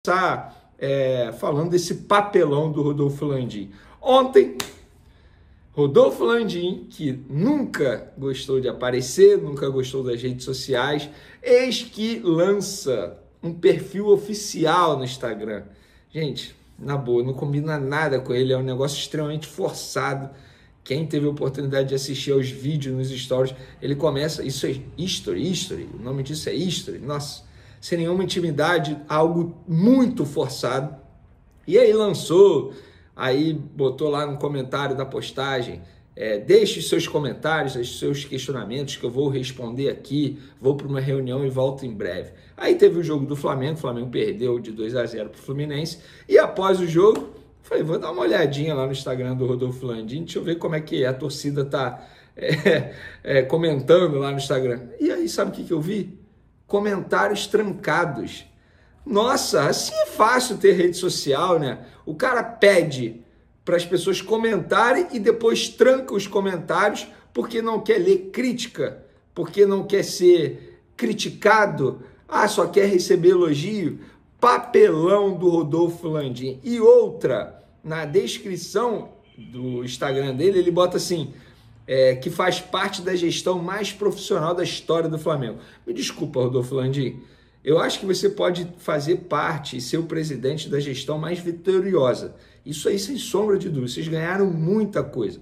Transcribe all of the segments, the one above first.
começar falando desse papelão do Rodolfo Landim. Ontem, Rodolfo Landim, que nunca gostou de aparecer, nunca gostou das redes sociais, eis que lança um perfil oficial no Instagram. Gente, na boa, não combina nada com ele, é um negócio extremamente forçado. Quem teve a oportunidade de assistir aos vídeos nos stories, ele começa, isso é history, o nome disso é history, nossa, sem nenhuma intimidade, algo muito forçado. E aí lançou, aí botou lá no comentário da postagem, deixe seus comentários, os seus questionamentos que eu vou responder aqui, vou para uma reunião e volto em breve. Aí teve o jogo do Flamengo, o Flamengo perdeu de 2-0 para o Fluminense, e após o jogo, falei, vou dar uma olhadinha lá no Instagram do Rodolfo Landim, deixa eu ver como é que a torcida tá comentando lá no Instagram. E aí, sabe o que eu vi? Comentários trancados. Nossa, assim é fácil ter rede social, né? O cara pede para as pessoas comentarem e depois tranca os comentários porque não quer ler crítica, porque não quer ser criticado, só quer receber elogio. Papelão do Rodolfo Landim. E outra, na descrição do Instagram dele, ele bota assim, que faz parte da gestão mais profissional da história do Flamengo. Me desculpa, Rodolfo Landim, eu acho que você pode fazer parte e ser o presidente da gestão mais vitoriosa. Isso aí, sem sombra de dúvida, vocês ganharam muita coisa.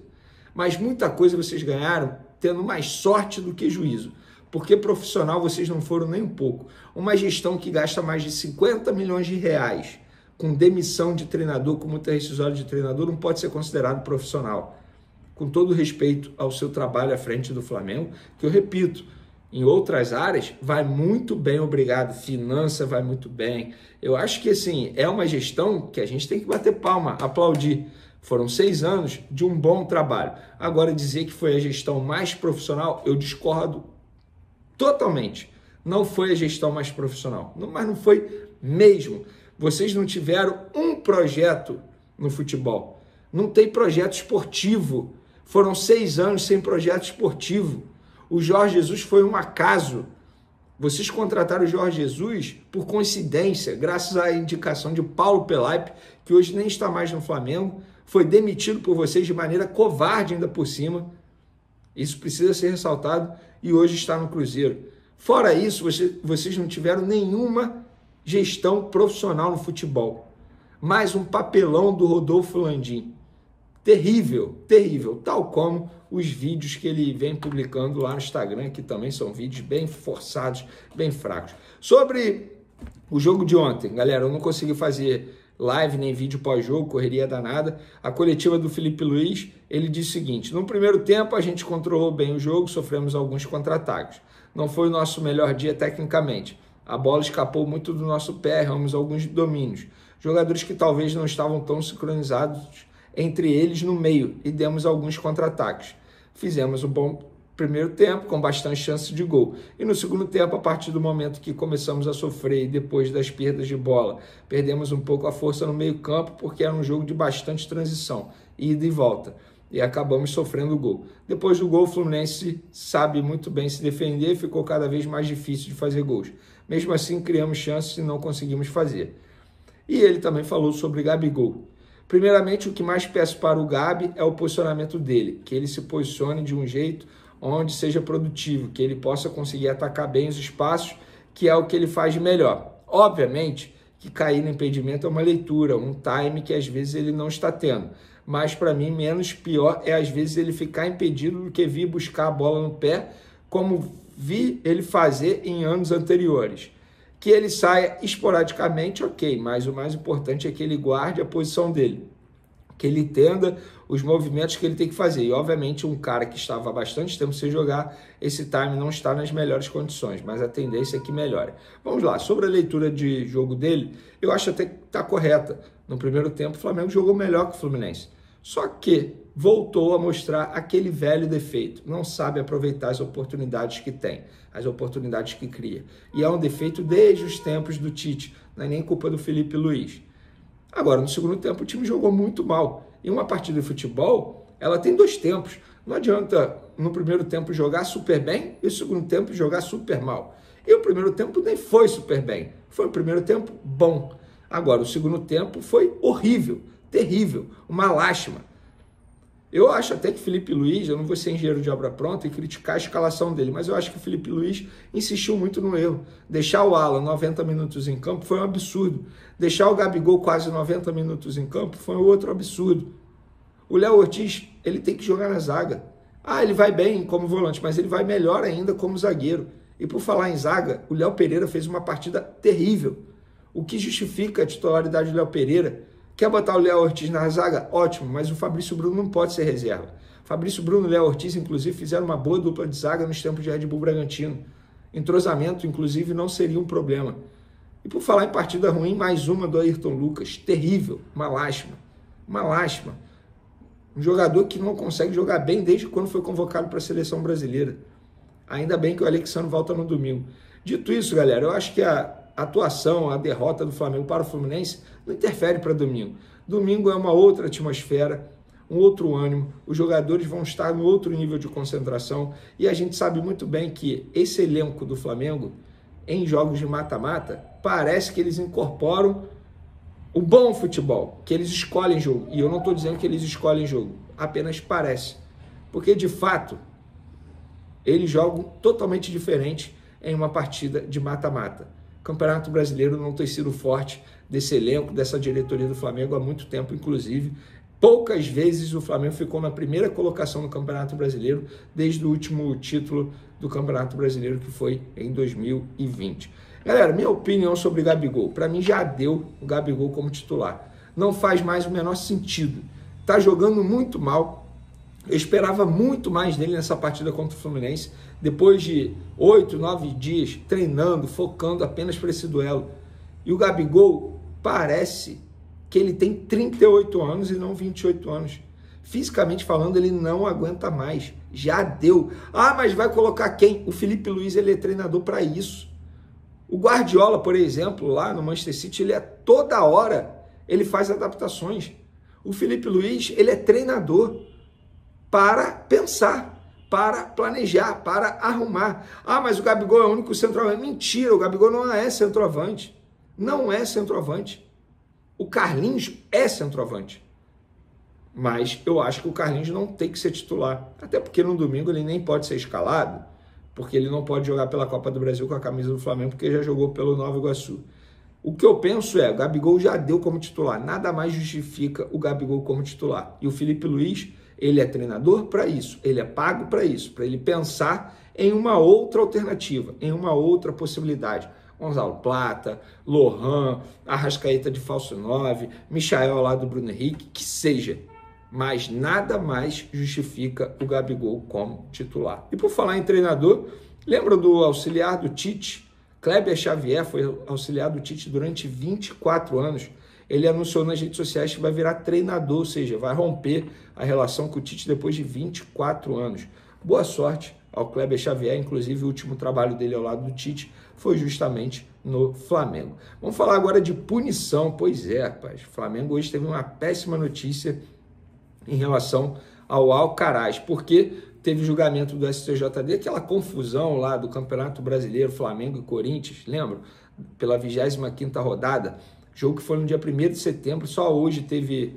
Mas muita coisa vocês ganharam tendo mais sorte do que juízo. Porque profissional vocês não foram nem um pouco. Uma gestão que gasta mais de 50 milhões de reais com demissão de treinador, com multa rescisória de treinador, não pode ser considerado profissional. Com todo respeito ao seu trabalho à frente do Flamengo, que eu repito, em outras áreas vai muito bem, obrigado. Finança vai muito bem. Eu acho que assim, é uma gestão que a gente tem que bater palma, aplaudir. Foram 6 anos de um bom trabalho. Agora, dizer que foi a gestão mais profissional, eu discordo totalmente. Não foi a gestão mais profissional, mas não foi mesmo. Vocês não tiveram um projeto no futebol. Não tem projeto esportivo. Foram 6 anos sem projeto esportivo. O Jorge Jesus foi um acaso. Vocês contrataram o Jorge Jesus por coincidência, graças à indicação de Paulo Pelaipe, que hoje nem está mais no Flamengo, foi demitido por vocês de maneira covarde ainda por cima. Isso precisa ser ressaltado e hoje está no Cruzeiro. Fora isso, vocês não tiveram nenhuma gestão profissional no futebol. Mais um papelão do Rodolfo Landim. Terrível, terrível. Tal como os vídeos que ele vem publicando lá no Instagram, que também são vídeos bem forçados, bem fracos. Sobre o jogo de ontem, galera, eu não consegui fazer live nem vídeo pós-jogo, correria danada. A coletiva do Felipe Luiz, ele disse o seguinte: no primeiro tempo a gente controlou bem o jogo, sofremos alguns contra-ataques. Não foi o nosso melhor dia tecnicamente. A bola escapou muito do nosso pé, erramos alguns domínios. Jogadores que talvez não estavam tão sincronizados entre eles no meio e demos alguns contra-ataques. Fizemos um bom primeiro tempo com bastante chance de gol. E no segundo tempo, a partir do momento que começamos a sofrer e depois das perdas de bola, perdemos um pouco a força no meio campo porque era um jogo de bastante transição, ida e volta. E acabamos sofrendo o gol. Depois do gol, o Fluminense sabe muito bem se defender e ficou cada vez mais difícil de fazer gols. Mesmo assim, criamos chances e não conseguimos fazer. E ele também falou sobre Gabigol. Primeiramente, o que mais peço para o Gabi é o posicionamento dele, que ele se posicione de um jeito onde seja produtivo, que ele possa conseguir atacar bem os espaços, que é o que ele faz de melhor. Obviamente que cair no impedimento é uma leitura, um time que às vezes ele não está tendo, mas para mim menos pior é às vezes ele ficar impedido do que vir buscar a bola no pé, como vi ele fazer em anos anteriores. Que ele saia esporadicamente, ok, mas o mais importante é que ele guarde a posição dele, que ele entenda os movimentos que ele tem que fazer. E, obviamente, um cara que estava há bastante tempo sem jogar, esse time não está nas melhores condições, mas a tendência é que melhore. Vamos lá, sobre a leitura de jogo dele, eu acho até que está correta. No primeiro tempo, o Flamengo jogou melhor que o Fluminense. Só que voltou a mostrar aquele velho defeito. Não sabe aproveitar as oportunidades que tem, as oportunidades que cria. E é um defeito desde os tempos do Tite. Não é nem culpa do Felipe Luiz. Agora, no segundo tempo, o time jogou muito mal. E uma partida de futebol, ela tem 2 tempos. Não adianta, no primeiro tempo, jogar super bem e no segundo tempo, jogar super mal. E o primeiro tempo nem foi super bem. Foi o primeiro tempo bom. Agora, o segundo tempo foi horrível, terrível, uma lástima. Eu acho até que Felipe Luiz, eu não vou ser engenheiro de obra pronta e criticar a escalação dele, mas eu acho que o Felipe Luiz insistiu muito no erro. Deixar o Alan 90 minutos em campo foi um absurdo. Deixar o Gabigol quase 90 minutos em campo foi outro absurdo. O Léo Ortiz, ele tem que jogar na zaga. Ah, ele vai bem como volante, mas ele vai melhor ainda como zagueiro. E por falar em zaga, o Léo Pereira fez uma partida terrível. O que justifica a titularidade do Léo Pereira? Quer botar o Léo Ortiz na zaga? Ótimo, mas o Fabrício Bruno não pode ser reserva. Fabrício Bruno e Léo Ortiz, inclusive, fizeram uma boa dupla de zaga nos tempos de Red Bull Bragantino. Entrosamento, inclusive, não seria um problema. E por falar em partida ruim, mais uma do Ayrton Lucas. Terrível, uma lástima. Uma lástima. Um jogador que não consegue jogar bem desde quando foi convocado para a seleção brasileira. Ainda bem que o Alexandre volta no domingo. Dito isso, galera, eu acho que a atuação, a derrota do Flamengo para o Fluminense não interfere para domingo. Domingo é uma outra atmosfera, um outro ânimo, os jogadores vão estar no outro nível de concentração e a gente sabe muito bem que esse elenco do Flamengo, em jogos de mata-mata, parece que eles incorporam o bom futebol, que eles escolhem jogo. E eu não estou dizendo que eles escolhem jogo, apenas parece. Porque, de fato, eles jogam totalmente diferente em uma partida de mata-mata. O Campeonato Brasileiro não tem sido forte desse elenco, dessa diretoria do Flamengo há muito tempo, inclusive. Poucas vezes o Flamengo ficou na primeira colocação no Campeonato Brasileiro desde o último título do Campeonato Brasileiro, que foi em 2020. Galera, minha opinião sobre o Gabigol. Para mim já deu o Gabigol como titular. Não faz mais o menor sentido. Tá jogando muito mal. Eu esperava muito mais dele nessa partida contra o Fluminense, depois de 8, 9 dias treinando, focando apenas para esse duelo. E o Gabigol parece que ele tem 38 anos e não 28 anos. Fisicamente falando, ele não aguenta mais. Já deu. Ah, mas vai colocar quem? O Felipe Luiz, ele é treinador para isso. O Guardiola, por exemplo, lá no Manchester City, ele é toda hora, ele faz adaptações. O Felipe Luiz, ele é treinador para pensar, para planejar, para arrumar. Ah, mas o Gabigol é o único centroavante. Mentira, o Gabigol não é centroavante. Não é centroavante. O Carlinhos é centroavante. Mas eu acho que o Carlinhos não tem que ser titular. Até porque no domingo ele nem pode ser escalado, porque ele não pode jogar pela Copa do Brasil com a camisa do Flamengo, porque já jogou pelo Nova Iguaçu. O que eu penso é, o Gabigol já deu como titular. Nada mais justifica o Gabigol como titular. E o Felipe Luiz, ele é treinador para isso, ele é pago para isso, para ele pensar em uma outra alternativa, em uma outra possibilidade. Gonzalo Plata, Lohan, Arrascaeta de falso 9, Michael ao lado do Bruno Henrique, que seja. Mas nada mais justifica o Gabigol como titular. E por falar em treinador, lembra do auxiliar do Tite? Kleber Xavier foi auxiliar do Tite durante 24 anos. Ele anunciou nas redes sociais que vai virar treinador, ou seja, vai romper a relação com o Tite depois de 24 anos. Boa sorte ao Kleber Xavier, inclusive o último trabalho dele ao lado do Tite foi justamente no Flamengo. Vamos falar agora de punição. Pois é, rapaz, o Flamengo hoje teve uma péssima notícia em relação ao Alcaraz, porque teve julgamento do STJD, aquela confusão lá do Campeonato Brasileiro, Flamengo e Corinthians, lembra? Pela 25ª rodada, jogo que foi no dia 1º de setembro, só hoje teve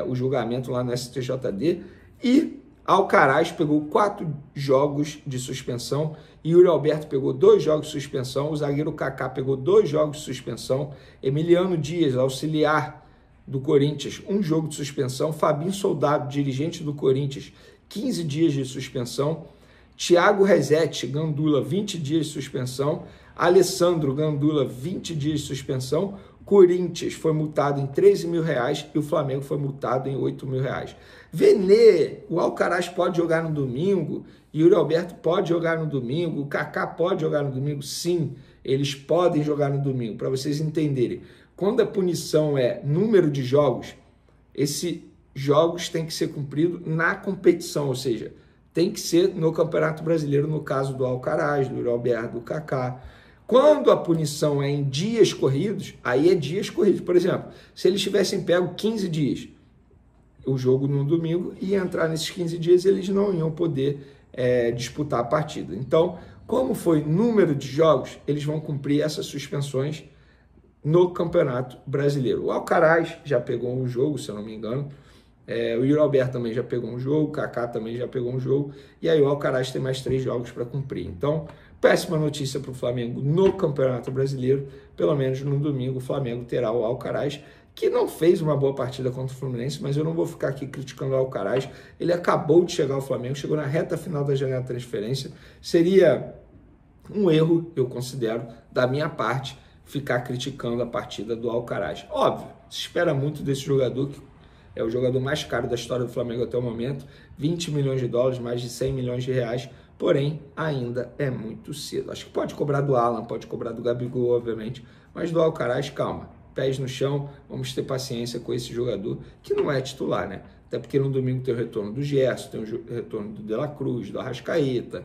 o julgamento lá no STJD, e Alcaraz pegou 4 jogos de suspensão, Yuri Alberto pegou 2 jogos de suspensão, o zagueiro Kaká pegou 2 jogos de suspensão, Emiliano Dias, auxiliar do Corinthians, 1 jogo de suspensão, Fabinho Soldado, dirigente do Corinthians, 15 dias de suspensão, Thiago Resetti, Gandula, 20 dias de suspensão, Alessandro Gandula, 20 dias de suspensão, Corinthians foi multado em R$13 mil e o Flamengo foi multado em R$8 mil. Venê, o Alcaraz pode jogar no domingo, Yuri Alberto pode jogar no domingo, o Kaká pode jogar no domingo, sim, eles podem jogar no domingo, para vocês entenderem. Quando a punição é número de jogos, esses jogos têm que ser cumpridos na competição, ou seja, tem que ser no Campeonato Brasileiro, no caso do Alcaraz, do Yuri Alberto, do Kaká. Quando a punição é em dias corridos, aí é dias corridos. Por exemplo, se eles tivessem pego 15 dias, o jogo no domingo, ia entrar nesses 15 dias, eles não iam poder disputar a partida. Então, como foi número de jogos, eles vão cumprir essas suspensões no Campeonato Brasileiro. O Alcaraz já pegou um jogo, se eu não me engano. O Yuri Alberto também já pegou um jogo, o Kaká também já pegou um jogo, e aí o Alcaraz tem mais 3 jogos para cumprir. Então, péssima notícia para o Flamengo no Campeonato Brasileiro. Pelo menos no domingo o Flamengo terá o Alcaraz, que não fez uma boa partida contra o Fluminense, mas eu não vou ficar aqui criticando o Alcaraz. Ele acabou de chegar ao Flamengo, chegou na reta final da janela de transferência. Seria um erro, eu considero, da minha parte, ficar criticando a partida do Alcaraz. Óbvio, se espera muito desse jogador, que é o jogador mais caro da história do Flamengo até o momento, 20 milhões de dólares, mais de 100 milhões de reais, porém, ainda é muito cedo. Acho que pode cobrar do Alan, pode cobrar do Gabigol, obviamente, mas do Alcaraz, calma, pés no chão, vamos ter paciência com esse jogador, que não é titular, né? Até porque no domingo tem o retorno do Gerson, tem o retorno do De La Cruz, do Arrascaeta,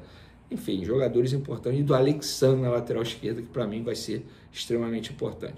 enfim, jogadores importantes, e do Alexandre na lateral esquerda, que para mim vai ser extremamente importante.